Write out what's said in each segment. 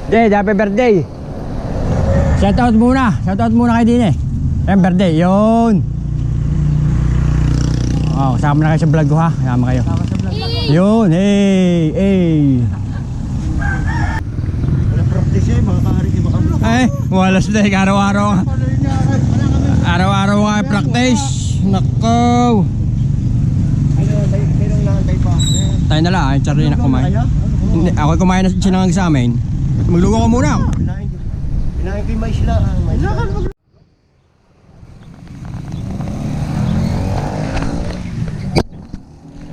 Day, happy birthday. Shoutout muna kayo din eh. Happy birthday, yun. Oh, kasama na kayo sa vlog ko ha. Kasama kayo. Yun, hey. Practice eh, mga kahari di makamlo. Ay, walas na araw-araw. Araw-araw nga practice. Nako. Kailang naantay pa. Tayo na lang, Charlie na kumain. Hindi, ako kumain na silang sa amin. Maglugo ko muna. Pinahin ko yung mais lang.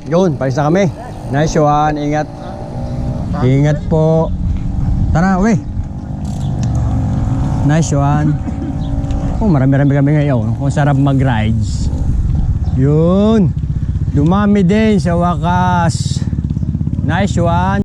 Yun, palis na kami. Nice one, ingat. Ingat po. Tara, uwi. Nice one. Oh, marami-rami kami ngayon. Kung sarap mag-rides. Yun. Dumami din sa wakas. Nice one.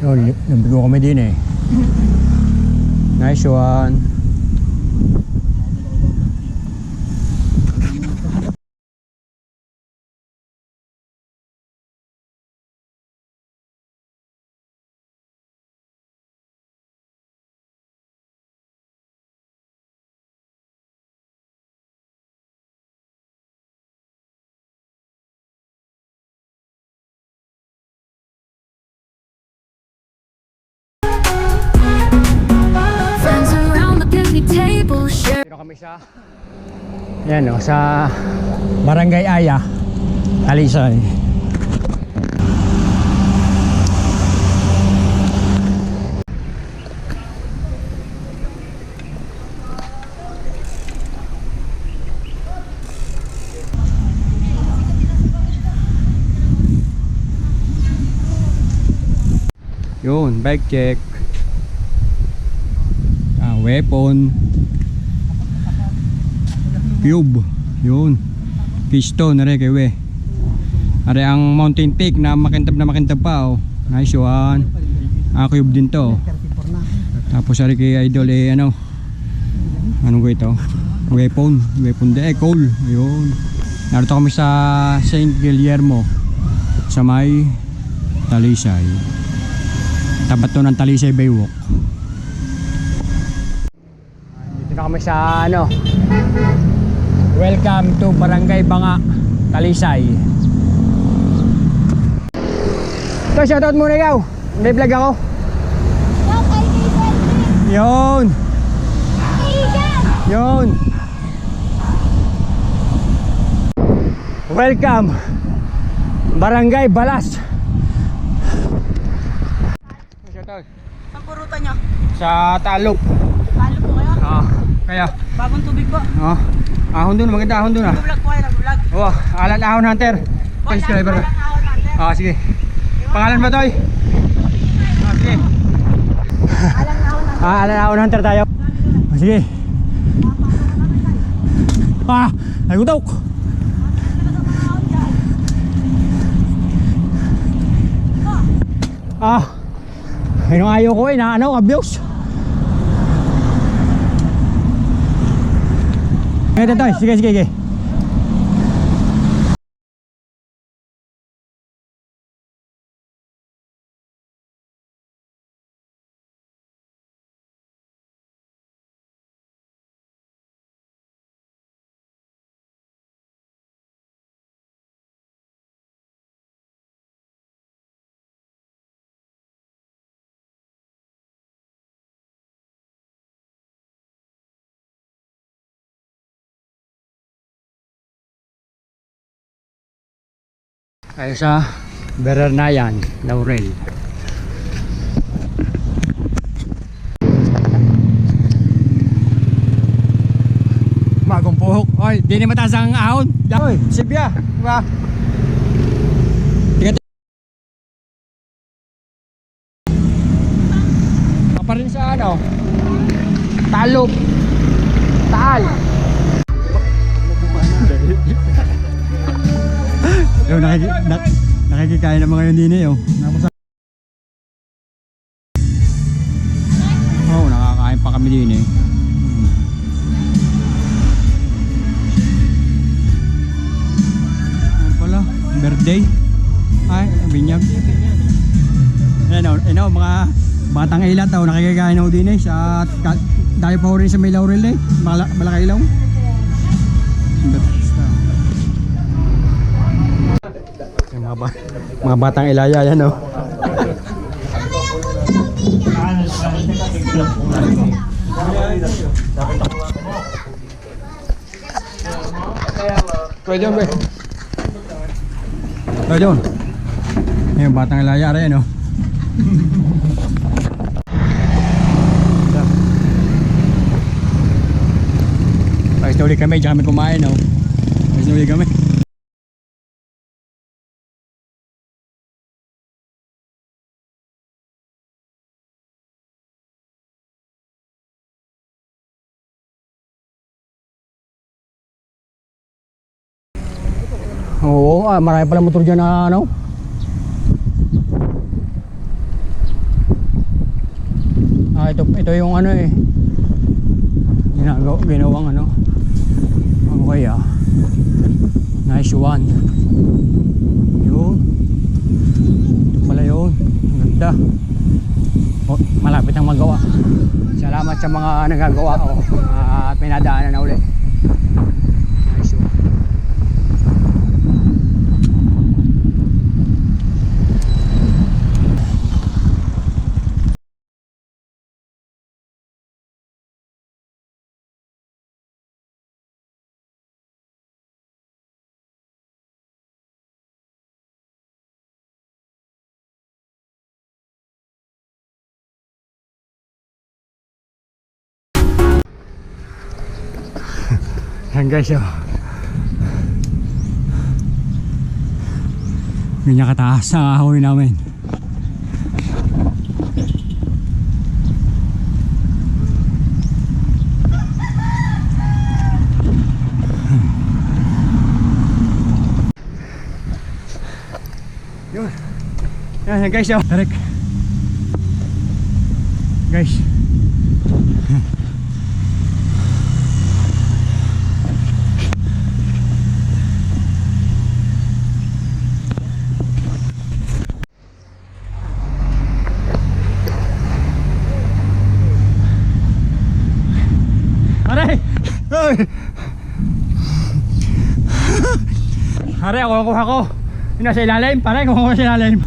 Yun, nabigo kami din eh. Nice one. Dito kami sa yan o, sa Barangay Aya, Talisay. Yun, bike check. Weapon. Cube. Yun. Keystone na rin kayo eh. Are ang Mountain Peak na makintab pa oh. Nice one. Cube din to. Tapos are kay Idol eh ano. Anong ko ito? Weapon de coal. Yun. Narito kami sa St. Guillermo sa may Talisay. Tapat to ng Talisay Baywalk. Dito na kami sa ano. Welcome to Barangay Banga, Talisay. Ito, shoutout muna ikaw. May vlog ako. Yun. Yun. Welcome Barangay Balas. Shoutout. Saan po ruta nyo? Sa Talop. Talop po kayo? Kaya. Bagong tubig po. Ahon dun, maganda ahon dun ah. Nag-vlog po kayo, nag-vlog. Oh, Alan Ahon Hunter. Subscriber ka. Sige. Pangalan mo Toy? Sige. Alan Ahon Hunter tayo. Sige. Nagutok. Ayun ayaw ko eh, na ano, abuse. Ito, sige. Ayun sa Berernayan, Laurel. Bagong puhok. Oy, di ni mataas ang ahon. Oy, sibya. Diba? Pa rin sa ano? Talop. Taal. nakikikain ng mga yun din eh. Oh. Oh, nakakain pa kami din eh. Ano pala? Birthday? Ay, binyag. Ano, mga batang ilat oh, nakikikain ako din eh. Sa, dahil pa rin sa may laurel eh. Malaki ilaw. Yung mga batang ilaya yan oh. Pwede ba? Pwede ba? Yung batang ilaya rin oh. Pagis na ulit kami, tsaka kami kumain oh. Pagis na ulit kami. Oo, marami pala motor dyan na ano. Ito yung ano eh. Ginawang ano. Ano kaya? Nice one. Yun. Ito pala yun. Ang ganda. Oh, malapit ang magawa. Salamat sa mga nagagawa ko. At may nadaanan na uli. Nice one. Yan guys oh. Ganyan kataas ang ahoy namin. Yun. Yan guys oh. Tarik. Guys. Pare, ako kuha ko. Yung nasa ilalim, pare, kuha ko sa ilalim.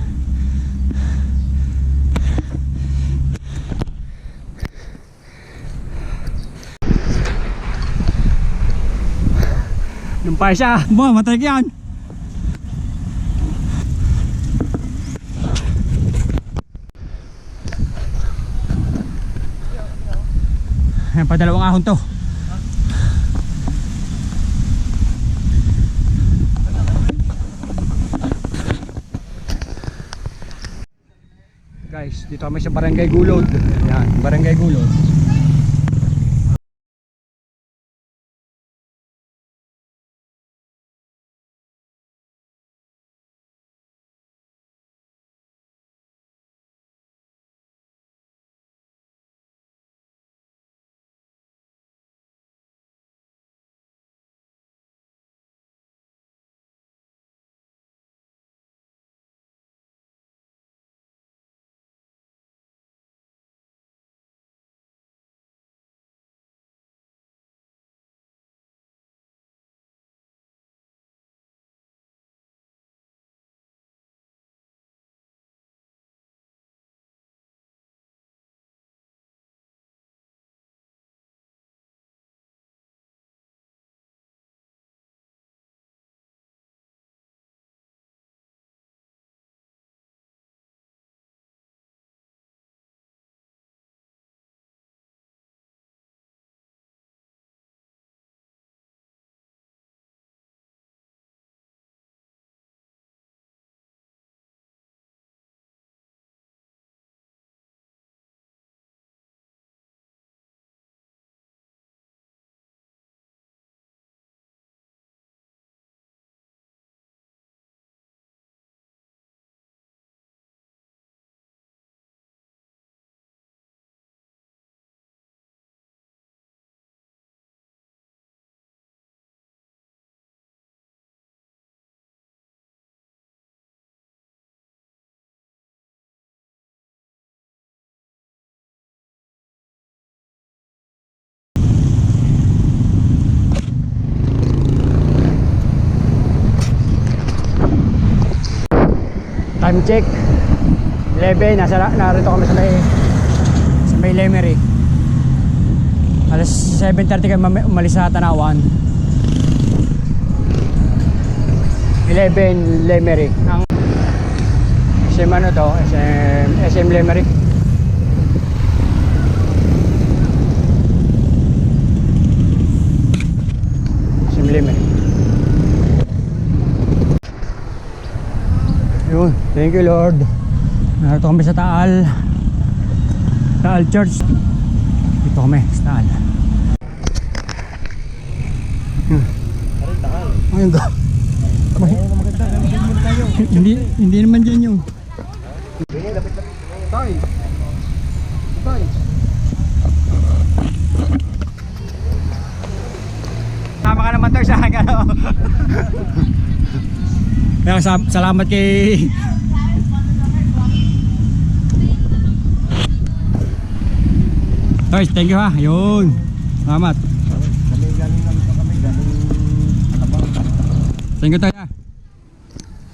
Lumpay siya. Ba, matay yan. Yan pa dalawang ahon to. Guys, dito kami sa Barangay Gulod. Yan, Barangay Gulod. Time check 11, narito kami sa may Lemery. Alas 7:30 kami umalis sa Tanawan. 11 Lemery. Ang SM ano to? SM Lemery. SM Lemery. Yun, thank you Lord. Narito kami sa Taal Church. Dito kami sa Taal. Ayun ka. Hindi naman dyan yung Tay! Tay! tama ka naman to sa akin ano. Kaya salamat kay Toys, thank you ha. Yun. Salamat. Kami galing naman pa kami, galing Alabang. Thank you tayo.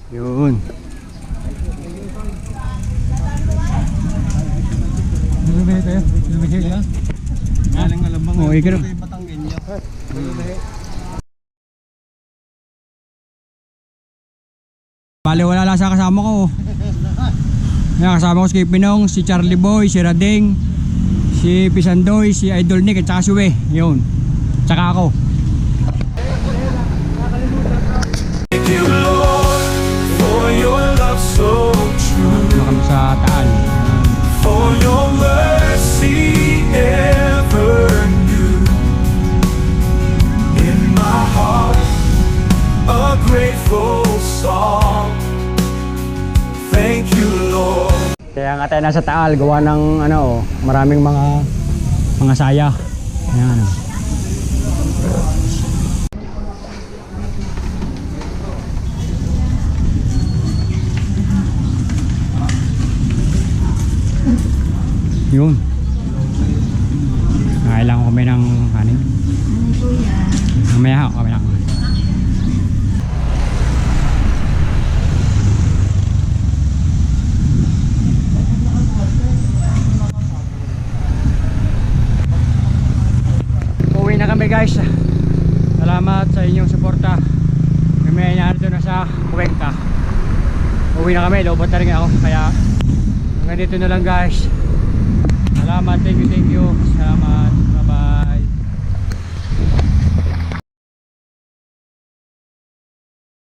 Yun. Lumibigay tayo. Lumibigay ka. Galing Alabang. Oo, ikaw. Batanggen niya. Bale wala lang sa kasama ko. Yan, kasama ko si Pinong, si Charlie Boy, si Rading, si Pisandoy, si Idol Nick at saka si We. Yun. Tsaka ako. Thank you, Lord, for your love so true, Ano kami sa Taal. for your mercy ever new. In my heart, a grateful song. Thank you, Lord. Kaya nga tayo nasa Taal, gawa ng ano, maraming mga saya. Ayan. Yun. Kailangan ko kami ng kanin. Mamaya ako kami lang. Uwi na kami guys. Salamat sa inyong suporta. Kami ay narito na sa Cuenca. Uwi na kami, lobot na rin ako. Kaya hanggang dito na lang guys. Salamat, thank you. Salamat.